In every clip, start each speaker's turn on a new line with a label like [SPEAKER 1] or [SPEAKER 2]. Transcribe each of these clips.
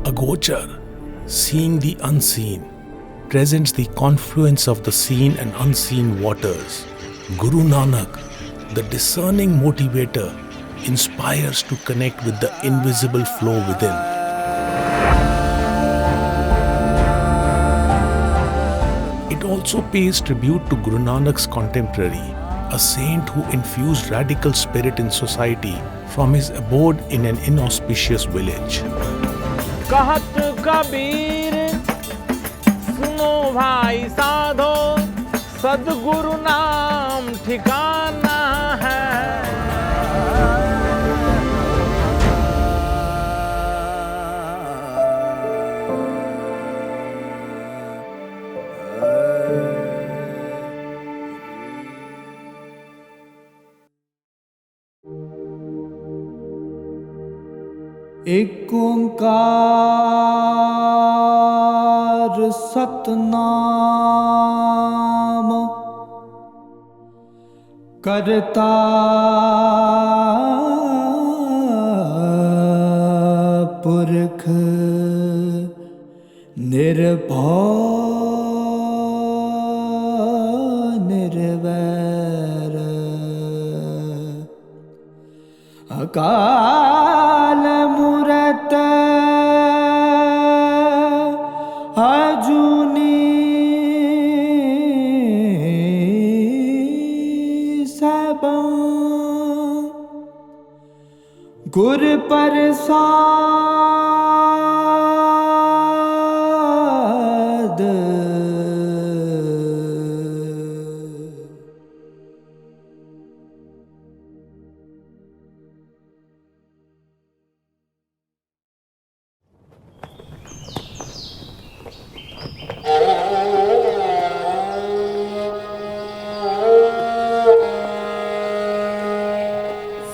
[SPEAKER 1] Agochar, seeing the unseen, presents the confluence of the seen and unseen waters. Guru Nanak, the discerning motivator, inspires to connect with the invisible flow within. It also pays tribute to Guru Nanak's contemporary, a saint who infused radical spirit in society from his abode in an inauspicious village.
[SPEAKER 2] कहत कबीर सुनो भाई साधो, सद्गुरु नाम ठिकाना है।
[SPEAKER 3] एक ओंकार सतनाम करता पुरख निर्भय निर्वैर अकाल मूरत अजूनी सबा गुर प्रसाद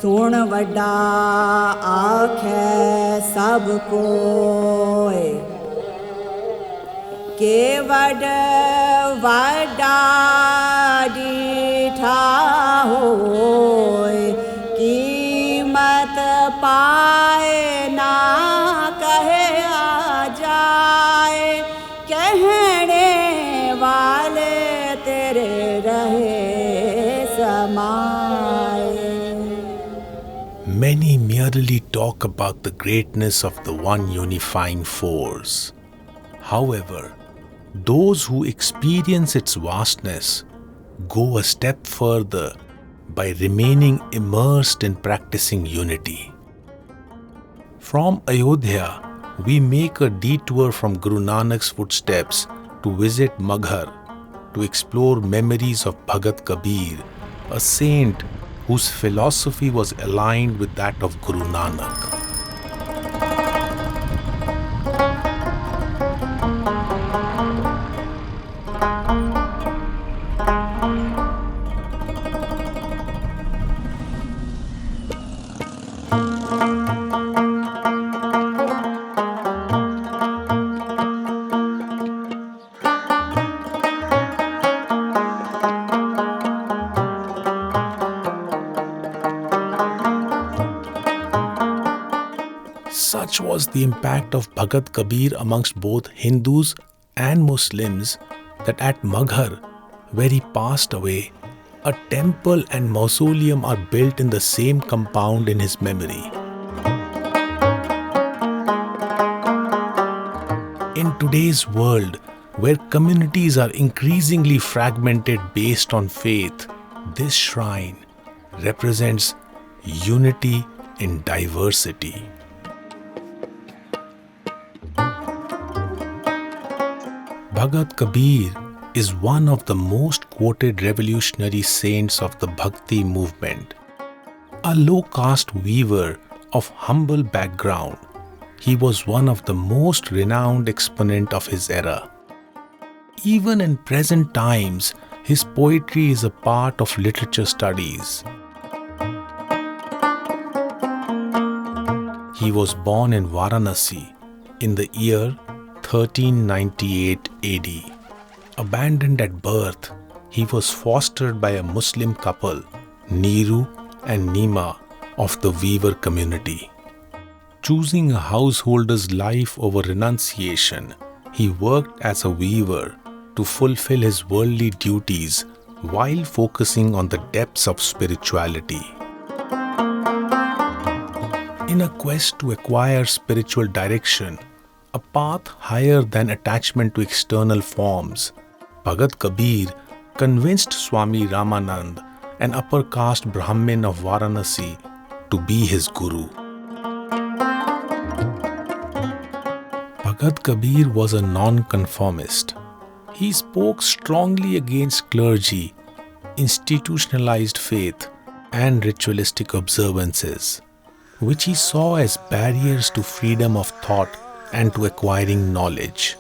[SPEAKER 4] सुण वड्डा आखे सब कोय, के वड वड्डा डीठा होय, कीमत पाए ना कहे आ जाए, कहने वाले तेरे रहे समाए।
[SPEAKER 1] Many merely talk about the greatness of the one unifying force. However, those who experience its vastness go a step further by remaining immersed in practicing unity. From Ayodhya, we make a detour from Guru Nanak's footsteps to visit Maghar to explore memories of Bhagat Kabir, a saint whose philosophy was aligned with that of Guru Nanak. Such was the impact of Bhagat Kabir amongst both Hindus and Muslims that at Maghar, where he passed away, a temple and mausoleum are built in the same compound in his memory. In today's world, where communities are increasingly fragmented based on faith, this shrine represents unity in diversity. Bhagat Kabir is one of the most quoted revolutionary saints of the Bhakti movement. A low-caste weaver of humble background, he was one of the most renowned exponent of his era. Even in present times, his poetry is a part of literature studies. He was born in Varanasi in the year 1398 AD. Abandoned at birth, he was fostered by a Muslim couple, Neeru and Nima, of the weaver community. Choosing a householder's life over renunciation, he worked as a weaver to fulfill his worldly duties while focusing on the depths of spirituality. In a quest to acquire spiritual direction, a path higher than attachment to external forms, Bhagat Kabir convinced Swami Ramanand, an upper caste Brahmin of Varanasi, to be his guru. Bhagat Kabir was a non-conformist. He spoke strongly against clergy, institutionalized faith, and ritualistic observances, which he saw as barriers to freedom of thought and to acquiring knowledge.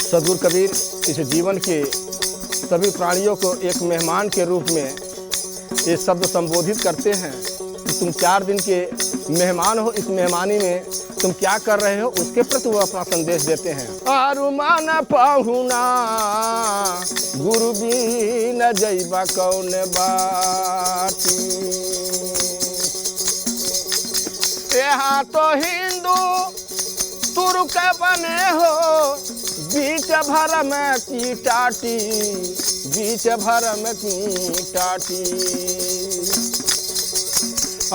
[SPEAKER 5] सद्गुरु कबीर इस जीवन के सभी प्राणियों को एक मेहमान के रूप में ये शब्द संबोधित करते हैं कि तुम 4 दिन के मेहमान हो, इस मेहमानी में तुम क्या कर रहे हो, उसके प्रति वो अपना संदेश देते हैं। आरु मान पाहुना गुरु बिन जइबा कौन बाटी, यहाँ तो हिंदू तुर्क बने हो, बीच भरम की टाटी, बीच भरम की टाटी।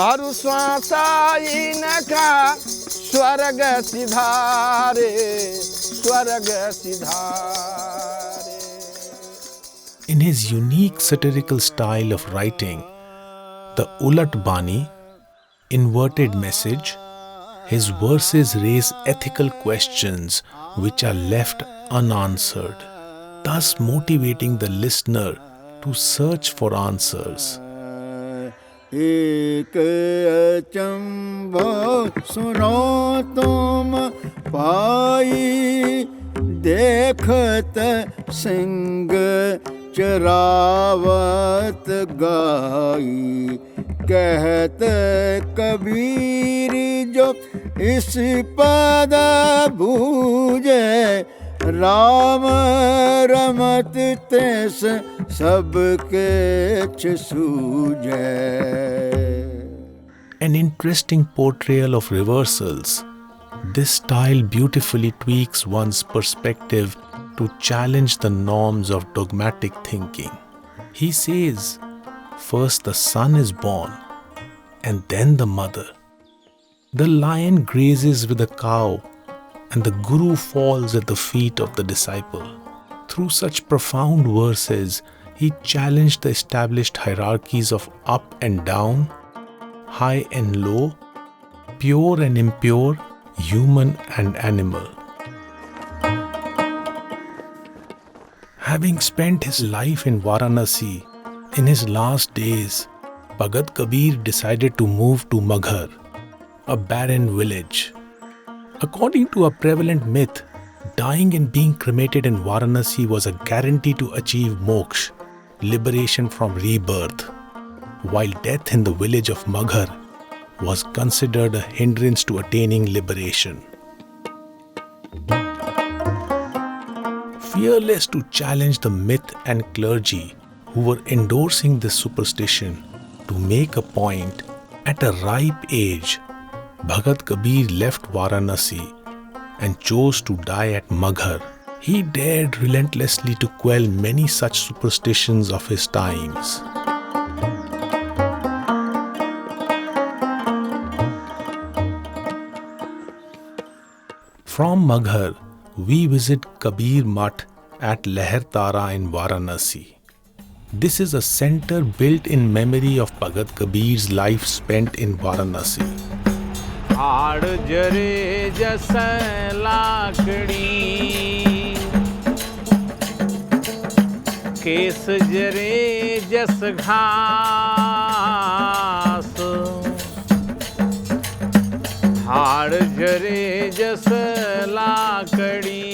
[SPEAKER 5] और स्वासाइन का स्वर्ग सिधारे, स्वर्ग सिधारे।
[SPEAKER 1] In his unique satirical style of writing, the Ulat Bani, inverted message, his verses raise ethical questions which are left unanswered, thus motivating the listener to search for answers.
[SPEAKER 6] एक अचंभा सुनो तुम पाई, देखत सिंह चरावत गाई, कहत कबीर जो इस पद भूजे, राम रमत तेस सबके सूझे.
[SPEAKER 1] An interesting portrayal of reversals, this style beautifully tweaks one's perspective to challenge the norms of dogmatic thinking. He says, first the son is born, and then the mother. The lion grazes with the cow, and the guru falls at the feet of the disciple. Through such profound verses, he challenged the established hierarchies of up and down, high and low, pure and impure, human and animal. Having spent his life in Varanasi, in his last days, Bhagat Kabir decided to move to Maghar, a barren village. According to a prevalent myth, dying and being cremated in Varanasi was a guarantee to achieve moksha, liberation from rebirth, while death in the village of Maghar was considered a hindrance to attaining liberation. Fearless to challenge the myth and clergy who were endorsing this superstition, to make a point, at a ripe age, Bhagat Kabir left Varanasi and chose to die at Maghar. He dared relentlessly to quell many such superstitions of his times. From Maghar, we visit Kabir Mutt at Lehar Tara in Varanasi. This is a center built in memory of Bhagat Kabir's life spent in Varanasi.
[SPEAKER 2] हाड़ जरे जस लाकड़ी, case जरे जस घास, हाड़ जरे जस लाकड़ी,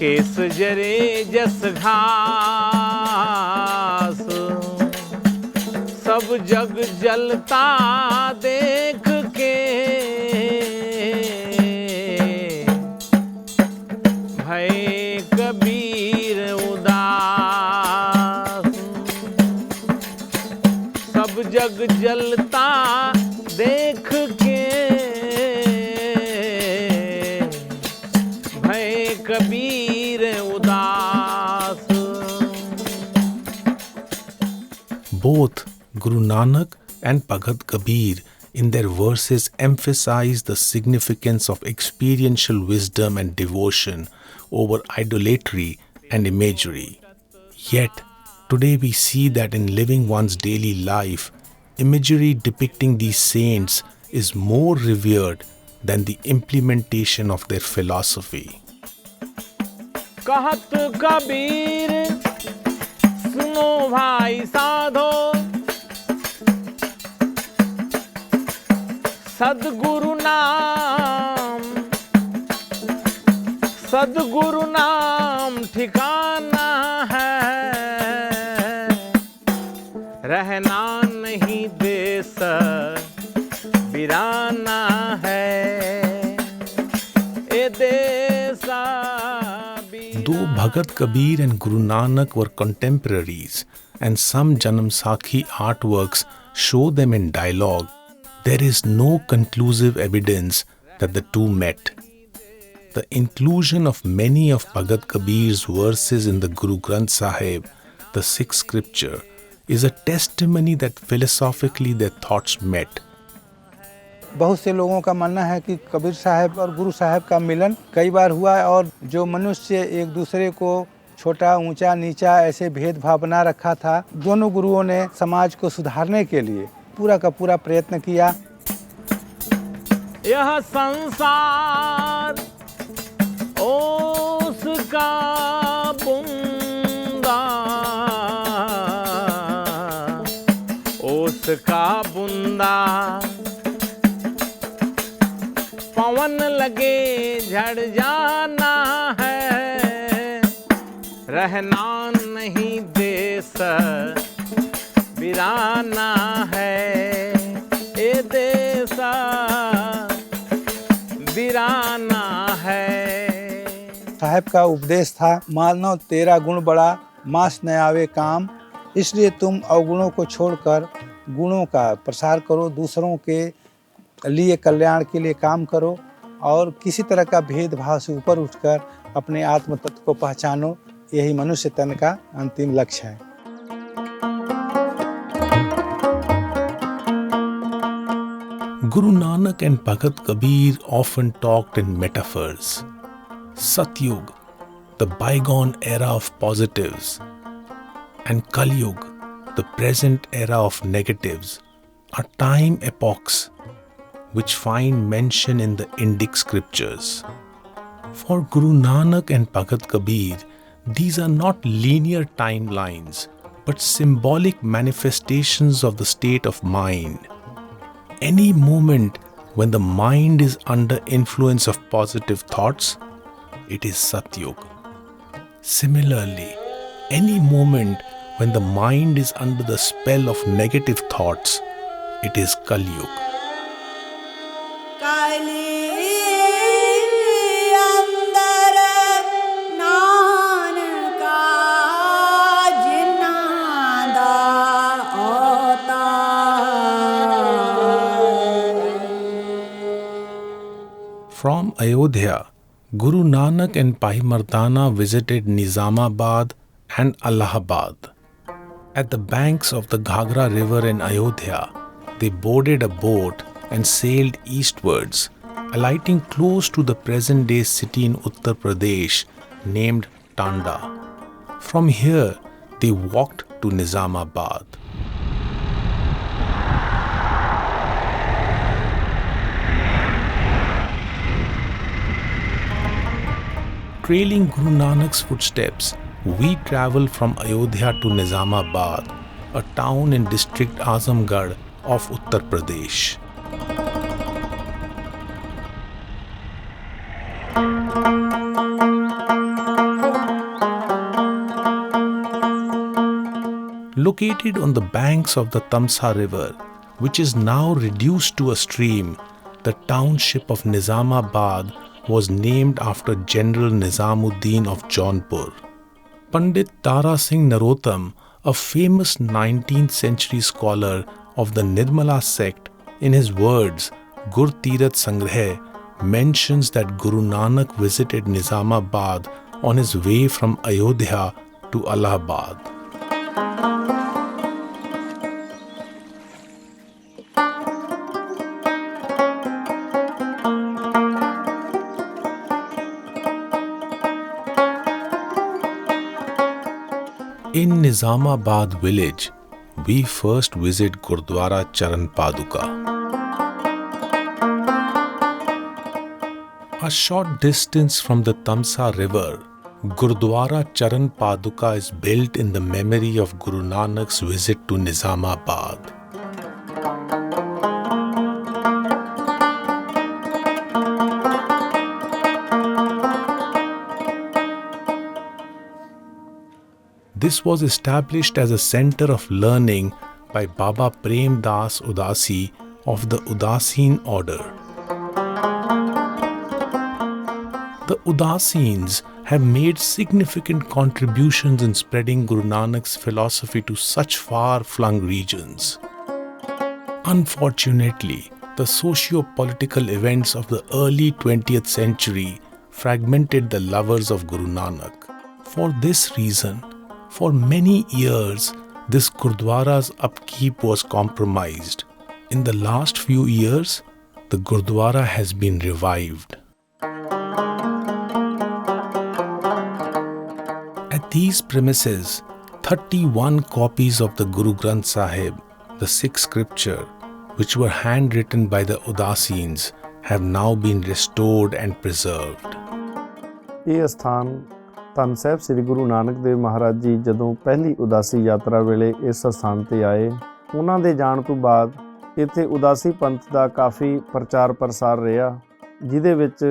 [SPEAKER 2] case जरे जस घास, सब जग जलता देख के भय कबीर उदास। सब जग जलता देख के भय कबीर उदास।
[SPEAKER 1] Both Guru Nanak and Bhagat Kabir in their verses emphasize the significance of experiential wisdom and devotion over idolatry and imagery. Yet, today we see that in living one's daily life, imagery depicting these saints is more revered than the implementation of their philosophy.
[SPEAKER 2] कहत कबीर सुनो भाई साधो, सद्गुरु नाम ठिकाना है, रहना नहीं देश बिराना है, ए देसा।
[SPEAKER 1] Though Bhagat Kabir and Guru Nanak were contemporaries and some Janam Sakhi artworks show them in dialogue, there is no conclusive evidence that the two met. The inclusion of many of Bhagat Kabir's verses in the Guru Granth Sahib, the sixth scripture, is a testimony that philosophically their thoughts met.
[SPEAKER 7] बहुत से लोगों का मानना है कि कबीर साहब और गुरु साहब का मिलन कई बार हुआ है और जो मनुष्य एक दूसरे को छोटा ऊंचा नीचा ऐसे भेदभाव बना रखा था, दोनों गुरुओं ने समाज को सुधारने के लिए पूरा का पूरा प्रयत्न किया।
[SPEAKER 2] यह संसार उसका बुंदा पवन लगे झड़ जाना है, रहना नहीं देश बिराना है, ए देसा बिराना है।
[SPEAKER 7] साहब का उपदेश था, मानव तेरा गुण बड़ा मास न आवे काम, इसलिए तुम अवगुणों को छोड़कर गुणों का प्रसार करो, दूसरों के लिए कल्याण के लिए काम करो और किसी तरह का भेदभाव से ऊपर उठकर अपने आत्म तत्व को पहचानो। यही मनुष्य तन का अंतिम लक्ष्य है।
[SPEAKER 1] Guru Nanak and Bhagat Kabir often talked in metaphors. Satyug, the bygone era of positives, and Kalyug, the present era of negatives, are time epochs which find mention in the Indic scriptures. For Guru Nanak and Bhagat Kabir, these are not linear timelines, but symbolic manifestations of the state of mind. Any moment when the mind is under influence of positive thoughts, it is Satyug. Similarly, any moment when the mind is under the spell of negative thoughts, it is Kalyug. From Ayodhya, Guru Nanak and Bhai Mardana visited Nizamabad and Allahabad. At the banks of the Ghagra river in Ayodhya, they boarded a boat and sailed eastwards, alighting close to the present-day city in Uttar Pradesh named Tanda. From here, they walked to Nizamabad. Trailing Guru Nanak's footsteps, we travel from Ayodhya to Nizamabad, a town in district Azamgarh of Uttar Pradesh. Located on the banks of the Tamsa river, which is now reduced to a stream, the township of Nizamabad was named after General Nizamuddin of Jaunpur. Pandit Tara Singh Narottam, a famous 19th century scholar of the Nirmala sect, in his words Gur Tirath Sangrah, mentions that Guru Nanak visited Nizamabad on his way from Ayodhya to Allahabad. In Nizamabad village, we first visit Gurdwara Charan Paduka. A short distance from the Tamsa river, Gurdwara Charan Paduka is built in the memory of Guru Nanak's visit to Nizamabad. This was established as a center of learning by Baba Prem Das Udasi of the Udasin order. The Udasins have made significant contributions in spreading Guru Nanak's philosophy to such far-flung regions. Unfortunately, the socio-political events of the early 20th century fragmented the lovers of Guru Nanak. For this reason, for many years, this Gurdwara's upkeep was compromised. In the last few years, the Gurdwara has been revived. At these premises, 31 copies of the Guru Granth Sahib, the Sikh scripture, which were handwritten by the Udasins, have now been restored and preserved.
[SPEAKER 8] ਇਹ ਸਥਾਨ ਧੰਨ ਸਾਹਿਬ ਸ੍ਰੀ ਗੁਰੂ ਨਾਨਕ ਦੇਵ ਮਹਾਰਾਜ ਜੀ ਜਦੋਂ ਪਹਿਲੀ ਉਦਾਸੀ ਯਾਤਰਾ ਵੇਲੇ ਇਸ ਸਥਾਨ ਤੇ ਆਏ, ਉਹਨਾਂ ਦੇ ਜਾਣ ਤੋਂ ਬਾਅਦ ਇੱਥੇ ਉਦਾਸੀ ਪੰਥ ਦਾ ਕਾਫੀ ਪ੍ਰਚਾਰ ਪ੍ਰਸਾਰ ਰਿਹਾ, ਜਿਹਦੇ ਵਿੱਚ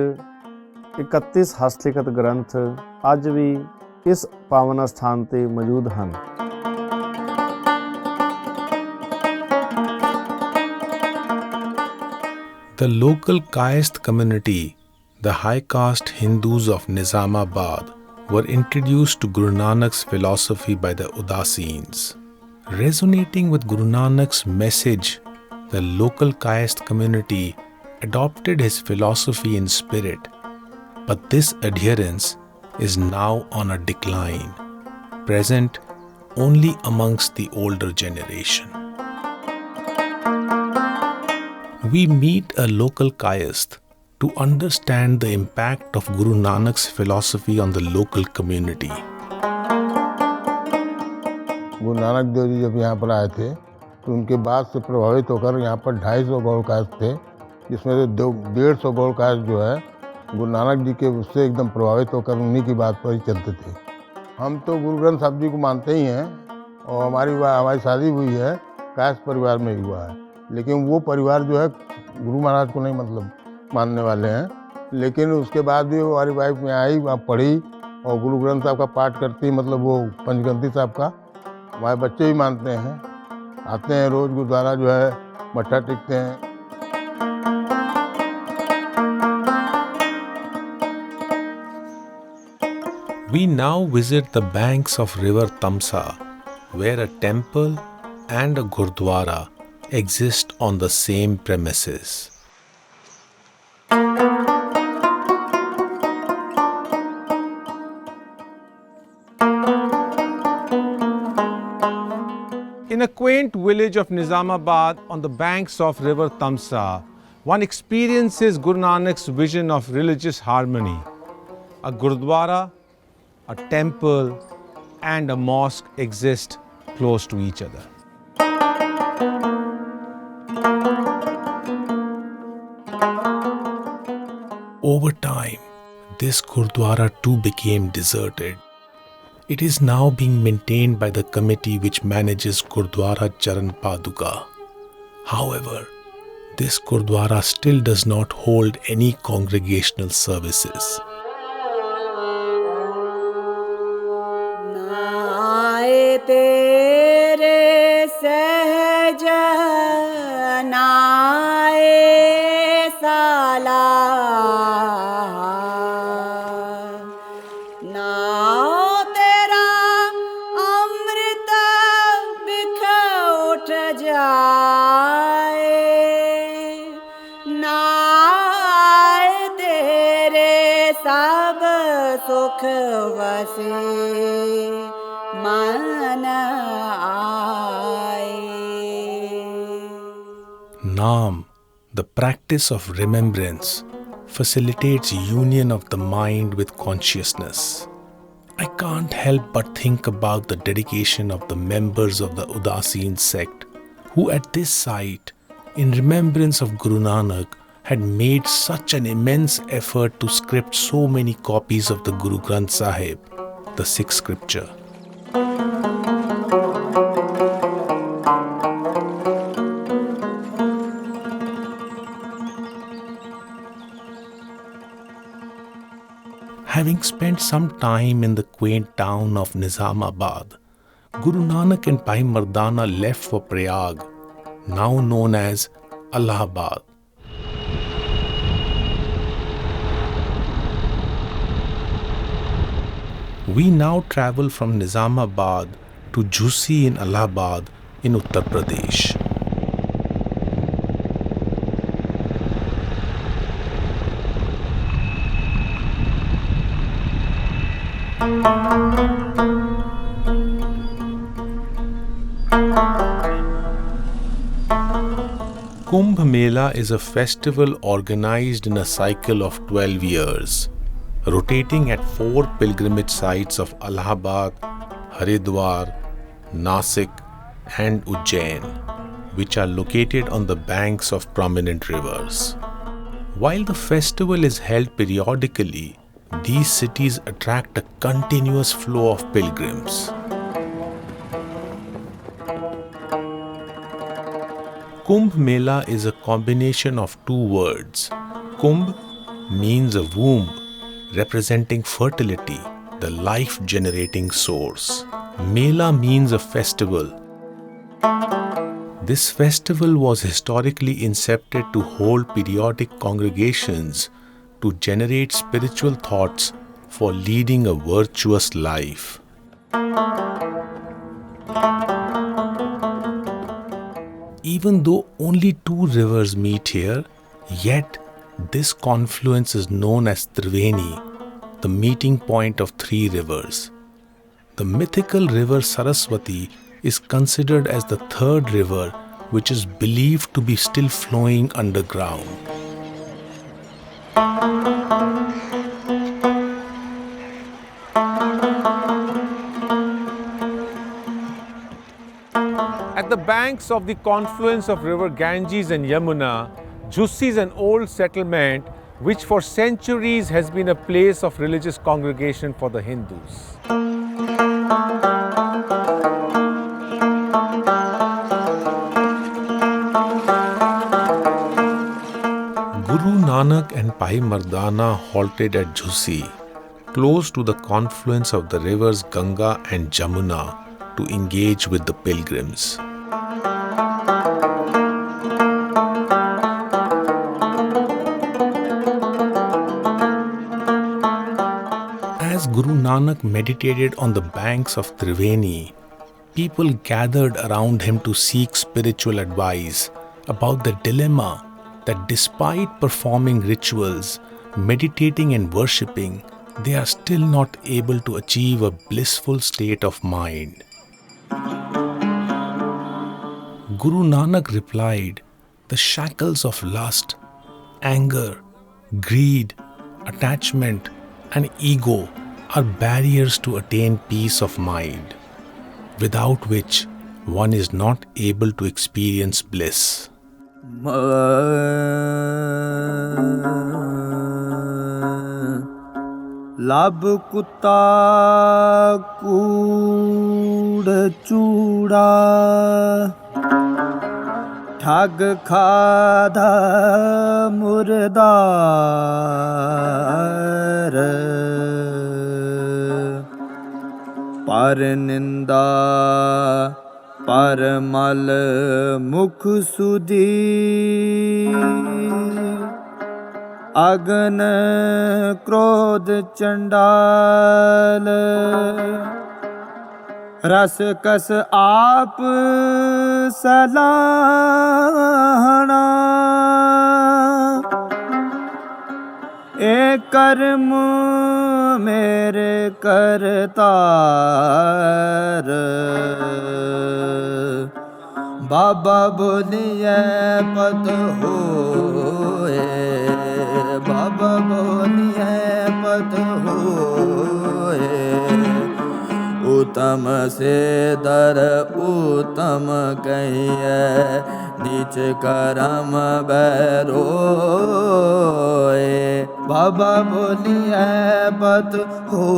[SPEAKER 8] 31 ਹਸਤਲਿਖਤ ਗ੍ਰੰਥ ਅੱਜ ਵੀ ਇਸ ਪਾਵਨ ਸਥਾਨ ਤੇ ਮੌਜੂਦ ਹਨ।
[SPEAKER 1] The local Kayast community, the high caste Hindus of Nizamabad, were introduced to Guru Nanak's philosophy by the Udasins. Resonating with Guru Nanak's message, the local Kayast community adopted his philosophy in spirit, but this adherence is now on a decline, present only amongst the older generation. We meet a local Kayast to understand the impact of Guru Nanak's philosophy on the local community.
[SPEAKER 6] Guru Nanak Dev ji जब यहाँ पर आए थे तो उनके बाद से प्रभावित होकर यहाँ पर 250 गौड़ कास्ट थे, जिसमें से 150 गौड़ कास्ट जो है गुरु नानक जी के उससे एकदम प्रभावित होकर उन्हीं की बात पर ही चलते थे। हम तो गुरु ग्रंथ साहब जी को मानते ही हैं और हमारी शादी हुई है कास्ट परिवार में ही हुआ है, लेकिन वो परिवार जो है गुरु महाराज को नहीं मतलब मानने वाले हैं। लेकिन उसके बाद भी हमारी वाइफ में आई, वहाँ पढ़ी और गुरु ग्रंथ साहब का पाठ करती, मतलब वो पंचग्रंथी साहब का। हमारे बच्चे भी मानते हैं, आते हैं रोज़ गुरुद्वारा जो है मत्था टेकते हैं।
[SPEAKER 1] We now visit the banks of river Tamsa, where a temple and a Gurdwara exist on the same premises.
[SPEAKER 2] In a quaint village of Nizamabad on the banks of river Tamsa, one experiences Guru Nanak's vision of religious harmony. A Gurdwara, a temple and a mosque exist close to each other.
[SPEAKER 1] Over time, this Gurdwara too became deserted. It is now being maintained by the committee which manages Gurdwara Charan Paduka. However, this Gurdwara still does not hold any congregational services.
[SPEAKER 4] तेरे सहज नाए साला सब सुख वसे मन आए।
[SPEAKER 1] Naam, the practice of remembrance, facilitates union of the mind with consciousness. I can't help but think about the dedication of the members of the Udasin sect, who at this site, in remembrance of Guru Nanak, had made such an immense effort to script so many copies of the Guru Granth Sahib, the Sikh scripture. Having spent some time in the quaint town of Nizamabad, Guru Nanak and Bhai Mardana left for Prayag, now known as Allahabad. We now travel from Nizamabad to Jhusi in Allahabad in Uttar Pradesh. Kumbh Mela is a festival organized in a cycle of 12 years, rotating at 4 pilgrimage sites of Allahabad, Haridwar, Nasik and Ujjain, which are located on the banks of prominent rivers. While the festival is held periodically, these cities attract a continuous flow of pilgrims. Kumbh Mela is a combination of 2 words. Kumbh means a womb, representing fertility, the life-generating source. Mela means a festival. This festival was historically incepted to hold periodic congregations to generate spiritual thoughts for leading a virtuous life. Even though only 2 rivers meet here, yet this confluence is known as Triveni, the meeting point of 3 rivers. The mythical river Saraswati is considered as the 3rd river, which is believed to be still flowing underground.
[SPEAKER 2] At the banks of the confluence of river Ganges and Yamuna, Jhusi is an old settlement which for centuries has been a place of religious congregation for the Hindus.
[SPEAKER 1] Guru Nanak and Bhai Mardana halted at Jhusi, close to the confluence of the rivers Ganga and Jamuna, to engage with the pilgrims. As Guru Nanak meditated on the banks of Triveni, people gathered around him to seek spiritual advice about the dilemma that despite performing rituals, meditating and worshipping, they are still not able to achieve a blissful state of mind. Guru Nanak replied, "The shackles of lust, anger, greed, attachment and ego are barriers to attain peace of mind, without which one is not able to experience bliss."
[SPEAKER 3] लभ कुत्ता कूड़ चूड़ा ठग खाधा मुर्दार पर निंदा पर मल मुख सुधी अगन क्रोध चंडाल रस कस आप सलाहना ए कर्म मेरे करतार बाबा बोलिए पद होए बाबा बोलिए पद होए उत्तम से दर उत्तम कहिए नीच करम बैरोए बाबा बोलिए पद हो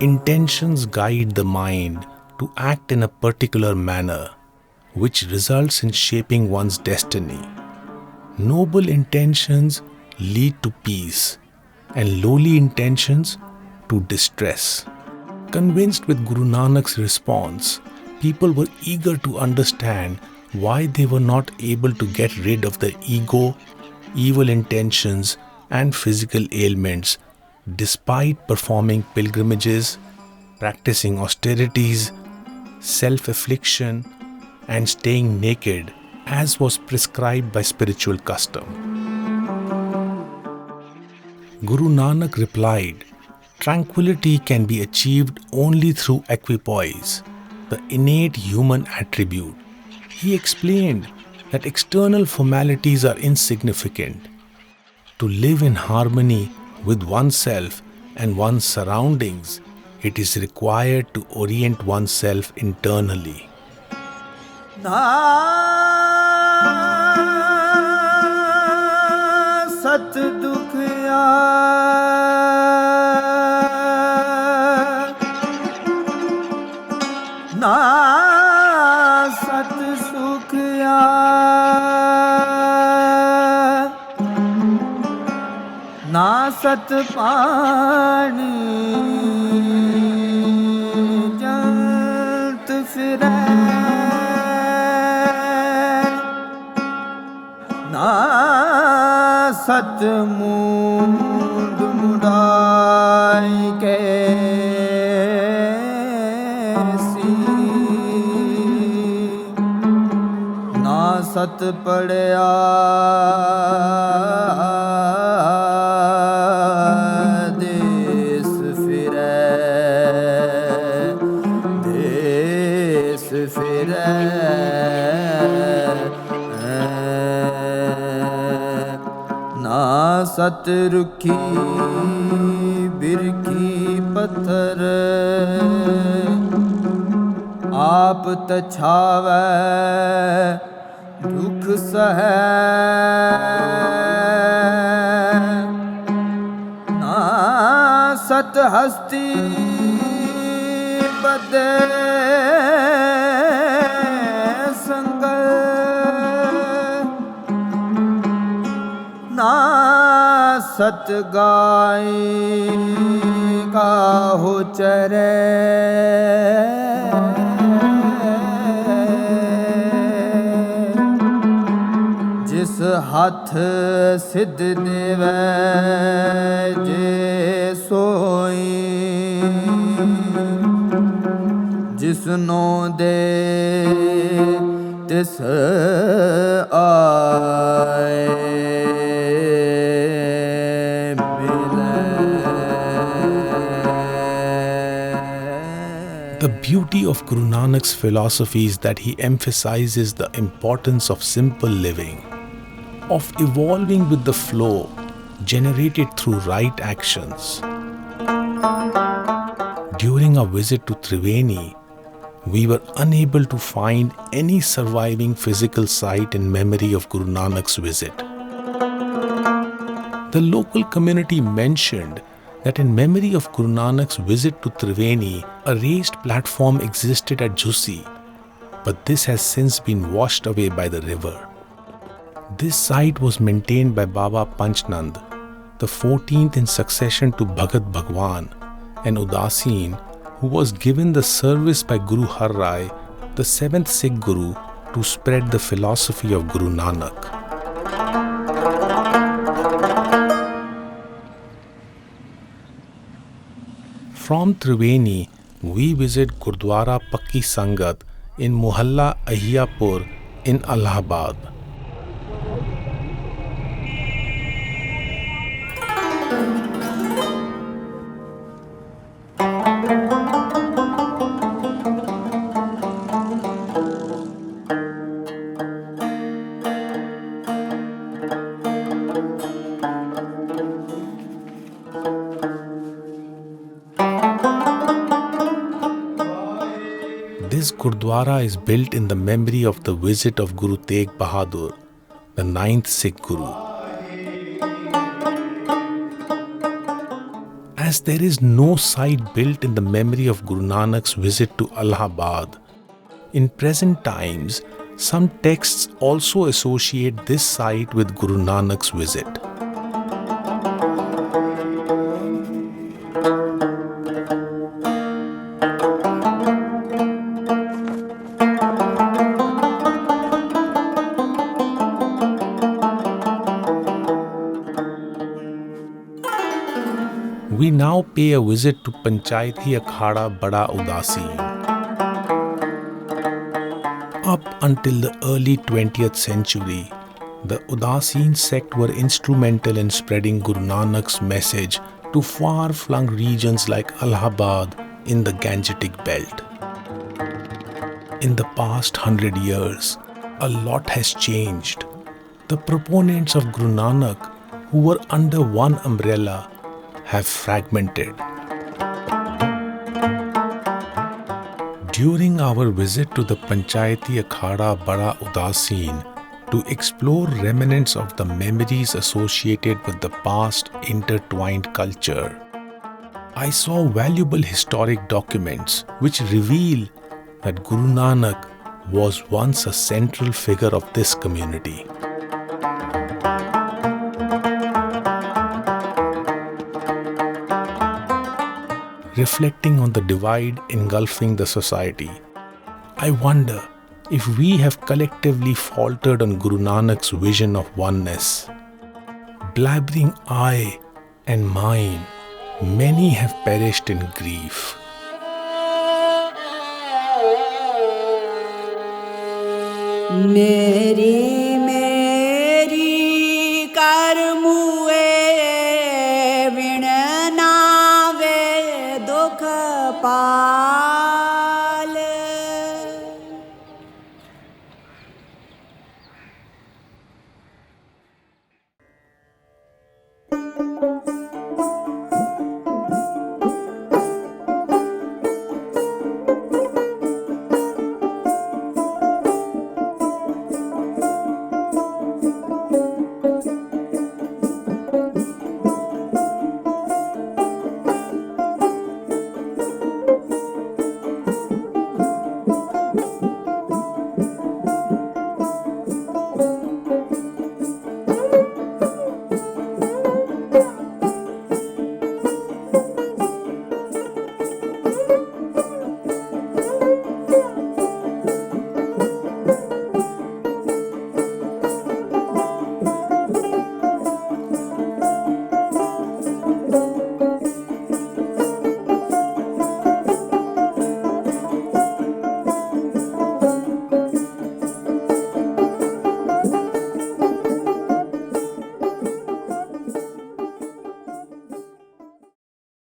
[SPEAKER 1] Intentions guide the mind to act in a particular manner, which results in shaping one's destiny. Noble intentions lead to peace, and lowly intentions to distress. Convinced with Guru Nanak's response, people were eager to understand why they were not able to get rid of their ego, evil intentions, and physical ailments despite performing pilgrimages, practicing austerities, self-affliction, and staying naked as was prescribed by spiritual custom. Guru Nanak replied, "Tranquility can be achieved only through equipoise, the innate human attribute." He explained that external formalities are insignificant. To live in harmony with oneself and one's surroundings, it is required to orient oneself internally.
[SPEAKER 3] सत दुखिया ना सत सुखिया ना सत पानी जंत फिरे ना सत मूंद मुड़ाई के सी ना सत पड़या देश फिरे देश फिरे ना सत रुखी बिरखी पत्थर आप तछावै दुख सहै ना सत हस्ती बदे संगल ना सत गाय का हो चरे जिस हाथ सिद्ध देवै जे सोई जिसनो दे तिस आए
[SPEAKER 1] The beauty of Guru Nanak's philosophy is that he emphasizes the importance of simple living, of evolving with the flow generated through right actions. During our visit to Triveni, we were unable to find any surviving physical site in memory of Guru Nanak's visit. The local community mentioned that in memory of Guru Nanak's visit to Triveni, a raised platform existed at Jhusi, but this has since been washed away by the river. This site was maintained by Baba Panchnand, the 14th in succession to Bhagat Bhagwan, an Udasin who was given the service by Guru Har Rai, the 7th Sikh Guru, to spread the philosophy of Guru Nanak. From Triveni, we visit Gurdwara Pakki Sangat in Mohalla Ahiapur in Allahabad. This Gurdwara is built in the memory of the visit of Guru Tegh Bahadur, the 9th Sikh Guru. As there is no site built in the memory of Guru Nanak's visit to Allahabad, in present times, some texts also associate this site with Guru Nanak's visit. We now pay a visit to Panchayati Akhada Bada Udasin. Up until the early 20th century, the Udasin sect were instrumental in spreading Guru Nanak's message to far-flung regions like Allahabad in the Gangetic Belt. In the past 100 years, a lot has changed. The proponents of Guru Nanak, who were under one umbrella, have fragmented. During our visit to the Panchayati Akhada Bada Udasin to explore remnants of the memories associated with the past intertwined culture, I saw valuable historic documents which reveal that Guru Nanak was once a central figure of this community. Reflecting on the divide engulfing the society, I wonder if we have collectively faltered on Guru Nanak's vision of oneness. Blabbering I and mine, many have perished in grief.
[SPEAKER 4] मेरी